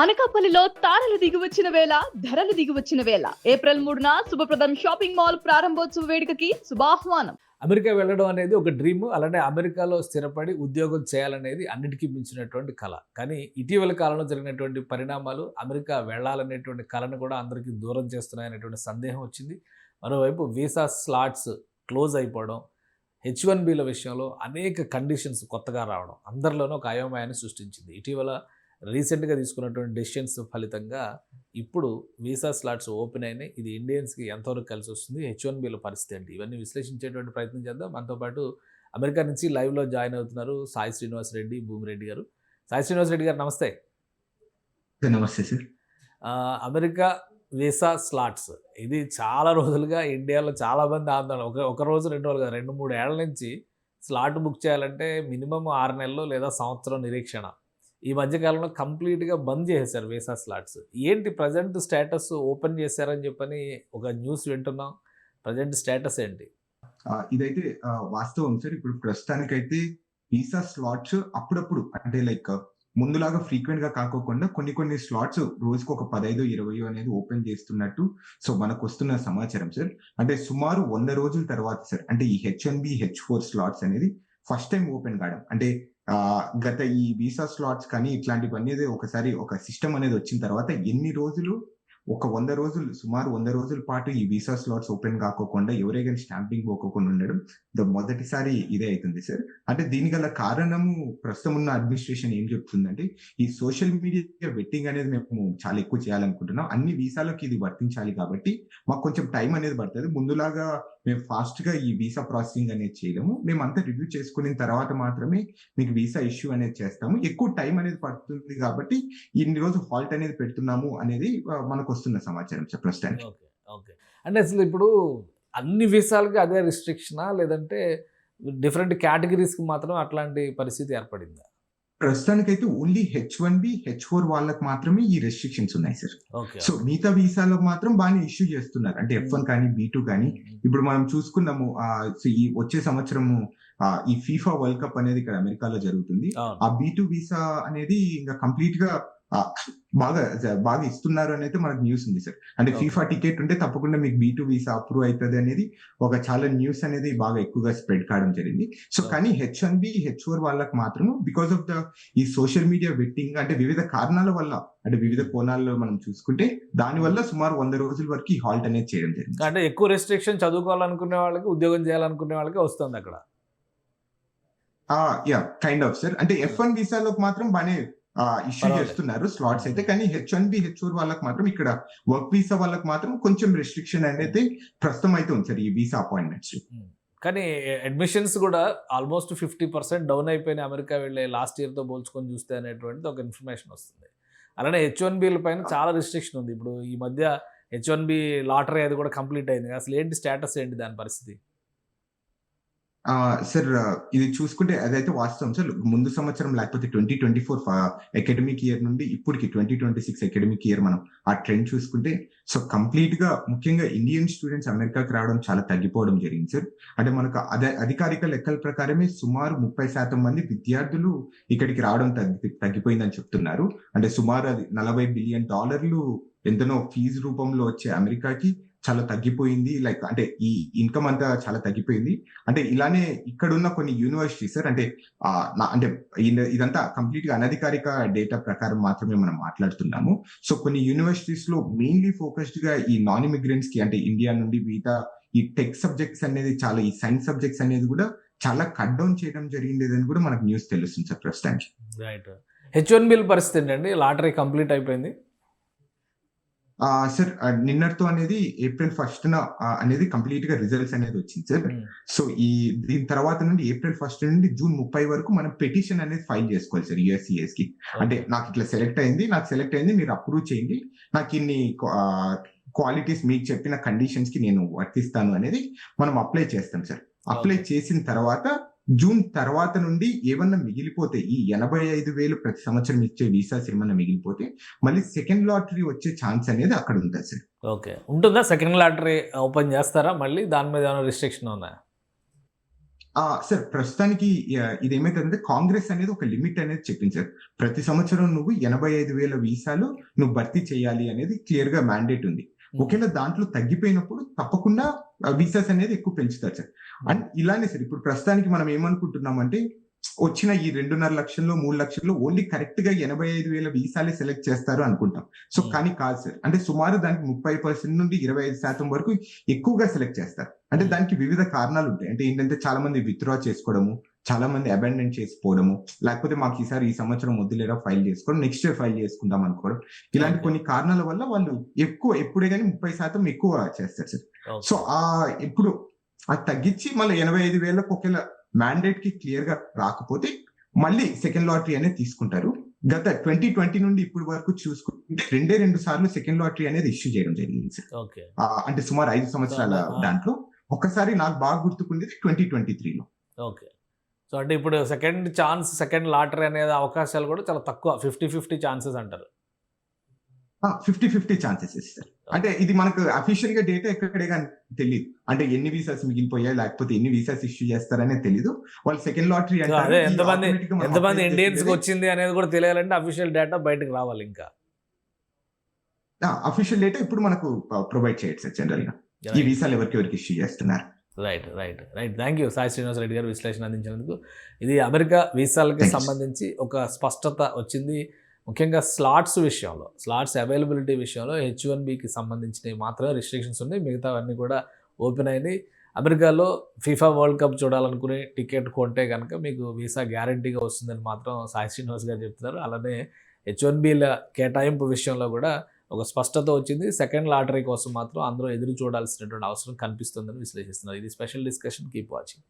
అనకాపల్లిలో తారలు దిగివచ్చిన వేళ ధరలు దిగివచ్చిన వేళ ఏప్రిల్ 3న శుభప్రదం షాపింగ్ మాల్ ప్రారంభోత్సవ వేడుకకి శుభాహ్వానం. అమెరికా వెళ్ళడం అనేది ఒక డ్రీమ్. అలానే అమెరికాలో స్థిరపడి ఉద్యోగం చేయాలనేది అన్నిటికీ మించినటువంటి కళ. కానీ ఇటీవల కాలంలో జరిగినటువంటి పరిణామాలు అమెరికా వెళ్ళాలనేటువంటి కళను కూడా అందరికీ దూరం చేస్తున్నాయనేటువంటి సందేహం వచ్చింది. మరోవైపు వీసా స్లాట్స్ క్లోజ్ అయిపోవడం, H1Bల విషయంలో అనేక కండిషన్స్ కొత్తగా రావడం అందరిలోనూ ఒక అయోమయాన్ని సృష్టించింది. ఇటీవల రీసెంట్గా తీసుకున్నటువంటి డెసిషన్స్ ఫలితంగా ఇప్పుడు వీసా స్లాట్స్ ఓపెన్ అయినాయి. ఇది ఇండియన్స్కి ఎంతవరకు కలిసి వస్తుంది, H1Bల పరిస్థితి ఏంటి, ఇవన్నీ విశ్లేషించేటువంటి ప్రయత్నం చేద్దాం. మనతో పాటు అమెరికా నుంచి లైవ్లో జాయిన్ అవుతున్నారు సాయి శ్రీనివాస్ రెడ్డి, భూమిరెడ్డి గారు. సాయి శ్రీనివాస్ రెడ్డి గారు నమస్తే. నమస్తే సార్. అమెరికా వీసా స్లాట్స్ ఇది చాలా రోజులుగా ఇండియాలో చాలామంది ఆందోళన. ఒక రోజు 2 రోజులు కాదు, 2-3 ఏళ్ల నుంచి స్లాట్ బుక్ చేయాలంటే మినిమం 6 నెలలు లేదా సంవత్సరం నిరీక్షణ. ఈ మధ్యకాలంలో కంప్లీట్గా బంద్ చేసేసారు వీసా స్లాట్స్. ఏంటి ప్రజెంట్ స్టేటస్? ఓపెన్ చేశారని చెప్పని ఒక న్యూస్ వింటున్నాం. ప్రజెంట్ స్టేటస్ ఏంటి? ఇదైతే వాస్తవం సార్. ఇప్పుడు ప్రస్తుతానికైతే వీసా స్లాట్స్ అప్పుడప్పుడు అంటే ముందులాగా ఫ్రీక్వెంట్ గా కాకోకుండా కొన్ని స్లాట్స్ రోజుకు ఒక 15-20 అనేది ఓపెన్ చేస్తున్నట్టు సో మనకు వస్తున్న సమాచారం సార్. అంటే సుమారు 100 రోజుల తర్వాత సార్, అంటే ఈ H1B H4 స్లాట్స్ అనేది ఫస్ట్ టైం ఓపెన్ కావడం. అంటే గత ఈ వీసా స్లాట్స్ కానీ ఇట్లాంటివన్నీ ఒకసారి ఒక సిస్టమ్ అనేది వచ్చిన తర్వాత ఎన్ని రోజులు, ఒక 100 రోజులు, సుమారు 100 రోజుల పాటు ఈ వీసా స్లాట్స్ ఓపెన్ కాకోకుండా ఎవరైనా స్టాంపింగ్ పోకోకుండా ఉండడం మొదటిసారి ఇదే అవుతుంది సార్. అంటే దీని గల కారణము ప్రస్తుతం ఉన్న అడ్మినిస్ట్రేషన్ ఏం చెప్తుందంటే, ఈ సోషల్ మీడియా వెట్టింగ్ అనేది మేము చాలా ఎక్కువ చేయాలనుకుంటున్నాం. అన్ని వీసాలకు ఇది వర్తించాలి కాబట్టి మాకు కొంచెం టైం అనేది పడుతుంది. ముందులాగా మేము ఫాస్ట్ గా ఈ వీసా ప్రాసెసింగ్ అనేది చేయలేము. మేము అంతా రివ్యూ చేసుకున్న తర్వాత మాత్రమే మీకు వీసా ఇష్యూ అనేది చేస్తాము. ఎక్కువ టైం అనేది పడుతుంది కాబట్టి ఇన్ని రోజు హాల్ట్ అనేది పెడుతున్నాము అనేది మనకు వస్తున్న సమాచారం సార్ ప్రస్తుతానికి. ఓకే. అంటే అసలు ఇప్పుడు అన్ని వీసాలకి అదే రిస్ట్రిక్షనా, లేదంటే డిఫరెంట్ కేటగిరీస్కి మాత్రం అట్లాంటి పరిస్థితి ఏర్పడిందా? ప్రస్తుతానికైతే ఓన్లీ H1B H4 వాళ్ళకి మాత్రమే ఈ రెస్ట్రిక్షన్స్ ఉన్నాయి సార్. సో మిగతా వీసాలకు మాత్రం బాగానే ఇష్యూ చేస్తున్నారు. అంటే F1 కానీ B2 కానీ ఇప్పుడు మనం చూసుకున్నాము. ఈ వచ్చే సంవత్సరము ఈ ఫీఫా వరల్డ్ కప్ అనేది ఇక్కడ అమెరికాలో జరుగుతుంది. ఆ B2 వీసా అనేది ఇంకా కంప్లీట్ గా బాగా ఇస్తున్నారు అని అయితే మనకు న్యూస్ ఉంది సార్. అంటే ఫీఫా టికెట్ ఉంటే తప్పకుండా మీకు B2 వీసా అప్రూవ్ అవుతుంది అనేది ఒక చాలా న్యూస్ అనేది బాగా ఎక్కువగా స్ప్రెడ్ కావడం జరిగింది. సో కానీ H1B H4 వాళ్ళకి మాత్రం బికాస్ ఆఫ్ ద ఈ సోషల్ మీడియా వెట్టింగ్, అంటే వివిధ కారణాల వల్ల, అంటే వివిధ కోణాల్లో మనం చూసుకుంటే దాని వల్ల సుమారు 100 రోజుల వరకు ఈ హాల్ట్ అనేది చేయడం జరిగింది. అంటే ఎక్కువ రెస్ట్రిక్షన్ చదువుకోవాలనుకునే వాళ్ళకి, ఉద్యోగం చేయాలనుకునే వాళ్ళకి వస్తుంది అక్కడ. Kind of sir. అంటే F1 వీసాలోకి మాత్రం బాగానే ఇష్యూ చేస్తున్నారు స్లాట్స్ అయితే, కానీ H1B H4 వాళ్ళకి మాత్రం, ఇక్కడ వర్క్ వీసా వాళ్ళకి మాత్రం కొంచెం రెస్ట్రిక్షన్ అనేది ప్రస్తుతం అయితే ఉంది సార్ ఈ వీసా అపాయింట్మెంట్స్. కానీ అడ్మిషన్స్ కూడా ఆల్మోస్ట్ 50% డౌన్ అయిపోయినాయి అమెరికా వెళ్ళే లాస్ట్ ఇయర్తో పోల్చుకొని చూస్తే అనేటువంటిది ఒక ఇన్ఫర్మేషన్ వస్తుంది. అలానే H1Bల పైన చాలా రిస్ట్రిక్షన్ ఉంది. ఇప్పుడు ఈ మధ్య H1B లాటరీ అది కూడా కంప్లీట్ అయింది. అసలు ఏంటి స్టేటస్, ఏంటి దాని పరిస్థితి? సార్ ఇది చూసుకుంటే అదైతే వాస్తవం సార్. ముందు సంవత్సరం లేకపోతే 2024 అకాడమిక్ ఇయర్ నుండి ఇప్పటికి 2026 అకాడమిక్ ఇయర్ మనం ఆ ట్రెండ్ చూసుకుంటే సో కంప్లీట్ గా ముఖ్యంగా ఇండియన్ స్టూడెంట్స్ అమెరికాకి రావడం చాలా తగ్గిపోవడం జరిగింది సార్. అంటే మనకు అధికారిక లెక్కల ప్రకారమే సుమారు 30% మంది విద్యార్థులు ఇక్కడికి రావడం తగ్గిపోయిందని చెప్తున్నారు. అంటే సుమారు అది $40 బిలియన్ ఎంతనో ఫీజు రూపంలో వచ్చే అమెరికాకి చాలా తగ్గిపోయింది. అంటే ఈ ఇన్కమ్ అంతా చాలా తగ్గిపోయింది. అంటే ఇలానే ఇక్కడ ఉన్న కొన్ని యూనివర్సిటీస్ సార్, అంటే ఇదంతా కంప్లీట్ గా అనధికారిక డేటా ప్రకారం మాత్రమే మనం మాట్లాడుతున్నాము. సో కొన్ని యూనివర్సిటీస్ లో మెయిన్లీ ఫోకస్డ్ గా ఈ నాన్ ఇమిగ్రెంట్స్ కి, అంటే ఇండియా నుండి మిగతా ఈ టెక్ సబ్జెక్ట్స్ అనేది, చాలా ఈ సైన్స్ సబ్జెక్ట్స్ అనేది కూడా చాలా కట్ డౌన్ చేయడం జరిగిందని కూడా మనకు న్యూస్ తెలుస్తుంది సార్ ప్రస్తుతానికి. రైట్. H1Bల పరిస్థితి ఏంటండి? లాటరీ కంప్లీట్ అయిపోయింది సార్. నిన్నటితో అనేది April 1st అనేది కంప్లీట్ గా రిజల్ట్స్ అనేది వచ్చింది సార్. సో దీని తర్వాత నుండి April 1st నుండి June 30 వరకు మనం పిటిషన్ అనేది ఫైల్ చేసుకోవాలి సార్ USCIS కి. అంటే నాకు ఇట్లా సెలెక్ట్ అయింది, మీరు అప్రూవ్ చేయండి, నాకు ఇన్ని క్వాలిటీస్ మీకు చెప్పిన కండిషన్స్ కి నేను వర్తిస్తాను అనేది మనం అప్లై చేస్తాం సార్. అప్లై చేసిన తర్వాత జూన్ తర్వాత నుండి ఏమన్నా మిగిలిపోతే, ఈ 85,000 ప్రతి సంవత్సరం ఇచ్చే వీసాస్ ఏమన్నా మిగిలిపోతే మళ్ళీ సెకండ్ లాటరీ వచ్చే ఛాన్స్ అనేది అక్కడ ఉంటుంది సార్. ఓకే, ఉంటుందా? సెకండ్ లాటరీ ఓపెన్ చేస్తారా మళ్ళీ? దాని మీద ఏమైనా రిస్ట్రిక్షన్ ఉన్నాయా? సార్ ప్రస్తుతానికి ఇదేమైతుందంటే కాంగ్రెస్ అనేది ఒక లిమిట్ అనేది చెప్పింది సార్. ప్రతి సంవత్సరం నువ్వు 85,000 వీసాలు నువ్వు భర్తీ చేయాలి అనేది క్లియర్ గా మ్యాండేట్ ఉంది. ఒకవేళ దాంట్లో తగ్గిపోయినప్పుడు తప్పకుండా వీసాస్ అనేది ఎక్కువ పెంచుతారు సార్. అండ్ ఇలానే సార్ ఇప్పుడు ప్రస్తుతానికి మనం ఏమనుకుంటున్నామంటే వచ్చిన ఈ 2.5 లక్షల్లో 3 లక్షల్లో ఓన్లీ కరెక్ట్ గా 85,000 వీసాలే సెలెక్ట్ చేస్తారు అనుకుంటాం. సో కానీ కాదు సార్. అంటే సుమారు దానికి 30% నుండి 25% వరకు ఎక్కువగా సెలెక్ట్ చేస్తారు. అంటే దానికి వివిధ కారణాలు ఉంటాయి. అంటే ఏంటంటే చాలా మంది విత్డ్రా చేసుకోవడము, చాలా మంది అబాండన్ చేసిపోవడము, లేకపోతే మాకు ఈసారి ఈ సంవత్సరం వద్దులేరా ఫైల్ చేసుకోవడం, నెక్స్ట్ ఇయర్ ఫైల్ చేసుకుంటాం అనుకోవడం, ఇలాంటి కొన్ని కారణాల వల్ల వాళ్ళు ఎప్పుడే కానీ 30% ఎక్కువ చేస్తారు సార్. సో ఇప్పుడు అది తగ్గించి మళ్ళీ 85,000 ఒకవేళ మ్యాండేట్ కి క్లియర్ గా రాకపోతే మళ్ళీ సెకండ్ లాటరీ అనేది తీసుకుంటారు. గత 2020 నుండి ఇప్పుడు వరకు చూసుకుంటే 2 సార్లు సెకండ్ లాటరీ అనేది ఇష్యూ చేయడం జరిగింది సార్. అంటే సుమారు 5 సంవత్సరాల దాంట్లో ఒక్కసారి నాకు బాగా గుర్తుకుండేది 2023లో. ఓకే. సో అంటే ఇప్పుడు సెకండ్ లాటరీ అనేది అవకాశాలు కూడా చాలా తక్కువ, 50-50 ఛాన్సెస్ అంటారు. 50-50 ఛాన్సెస్ ఇస్తారు. అంటే ఇది మనకు అఫీషియల్ గా డేటా ఎక్కడే కానీ తెలియదు. అంటే ఎన్ని వీసాస్ మిగిలిపోయాయి లేకపోతే ఎన్ని వీసాస్ ఇష్యూ చేస్తారనే తెలియదు. వాళ్ళు సెకండ్ లాటరీ అంటే ఎంతమంది ఇండియన్స్ వచ్చింది అనేది కూడా తెలియాలంటే అఫీషియల్ డేటా బయటకు రావాలి. ఇంకా అఫీషియల్ డేటా ఇప్పుడు మనకు ప్రొవైడ్ చేయొచ్చు సార్ జనరల్ గా ఈ వీసాలు ఎవరికి ఇష్యూ చేస్తున్నారు. Right. Thank you Sai Srinivas Reddy గారు విశ్లేషణ అందించినందుకు. ఇది అమెరికా వీసాలకి సంబంధించి ఒక స్పష్టత వచ్చింది. ముఖ్యంగా స్లాట్స్ విషయంలో, స్లాట్స్ అవైలబిలిటీ విషయంలో H1Bకి సంబంధించినవి మాత్రమే రిస్ట్రిక్షన్స్ ఉన్నాయి. మిగతావన్నీ కూడా ఓపెన్ అయినాయి. అమెరికాలో ఫీఫా వరల్డ్ కప్ చూడాలనుకునే టికెట్ కొంటే కనుక మీకు వీసా గ్యారంటీగా వస్తుందని మాత్రం సాయి శ్రీనివాస్ గారు చెప్తున్నారు. అలానే H1Bల కేటాయింపు విషయంలో కూడా ఒక స్పష్టత వచ్చింది. సెకండ్ లాటరీ కోసం మాత్రం అందరూ ఎదురు చూడాల్సినటువంటి అవసరం కనిపిస్తుందని విశ్లేషిస్తున్నారు. ఇది స్పెషల్ డిస్కషన్. Keep watching.